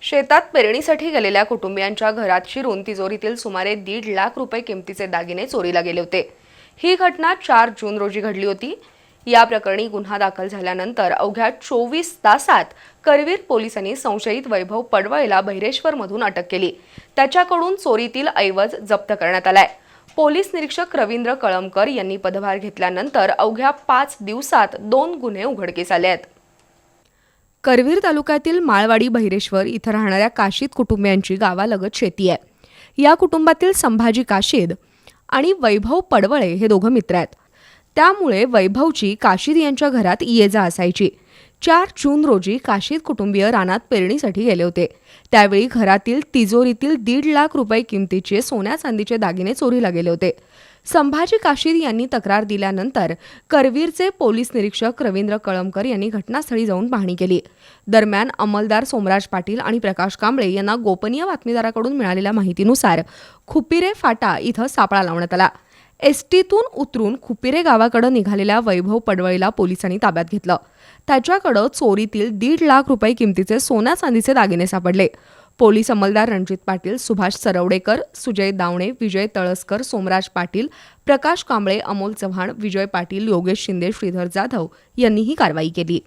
शेतात पेरणीसाठी गेलेल्या कुटुंबियांच्या घरात शिरून तिजोरीतील सुमारे 1.5 लाख रुपये किमतीचे दागिने चोरीला गेले होते। ही घटना 4 जून रोजी घडली होती। या प्रकरणी गुन्हा दाखल झाल्यानंतर अवघ्या 24 तासात करवीर पोलिसांनी संशयित वैभव पडवळेला बहिरेश्वरमधून अटक केली। त्याच्याकडून चोरीतील ऐवज जप्त करण्यात आलाय। पोलीस निरीक्षक रवींद्र कळमकर यांनी पदभार घेतल्यानंतर अवघ्या 5 दिवसात 2 गुन्हे उघडकीस आले आहेत। करवीर तालुक्यातील माळवाडी बहिरेश्वर इथं राहणाऱ्या काशीद कुटुंबियांची गावालगत शेती आहे। या कुटुंबातील संभाजी काशीद आणि वैभव पडवळे हे दोघं मित्र आहेत। त्यामुळे वैभवची काशीद यांच्या घरात ये-जा असायची। 4 जून रोजी काशीद कुटुंबीय रानात पेरणीसाठी गेले होते। त्यावेळी घरातील तिजोरीतील 1.5 लाख रुपये किमतीचे सोन्या चांदीचे दागिने चोरीला गेले होते। संभाजी काशीद यांनी तक्रार दिल्यानंतर करवीरचे पोलीस निरीक्षक रवींद्र कळमकर यांनी घटनास्थळी जाऊन पाहणी केली। दरम्यान अंमलदार सोमराज पाटील आणि प्रकाश कांबळे यांना गोपनीय बातमीदाराकडून मिळालेल्या माहितीनुसार खुपिरे फाटा इथं सापळा लावण्यात आला। एसटीतून उतरून खुपिरे गावाकडे निघालेल्या वैभव पडवळीला पोलिसांनी ताब्यात घेतलं। त्याच्याकडे चोरीतील 1.5 लाख रुपये किमतीचे सोन्या चांदीचे दागिने सापडले। पोलीस अंमलदार रणजित पाटील, सुभाष सरवडेकर, सुजय दावणे, विजय तळसकर, सोमराज पाटील, प्रकाश कांबळे, अमोल चव्हाण, विजय पाटील, योगेश शिंदे, श्रीधर जाधव यांनी ही कारवाई केली।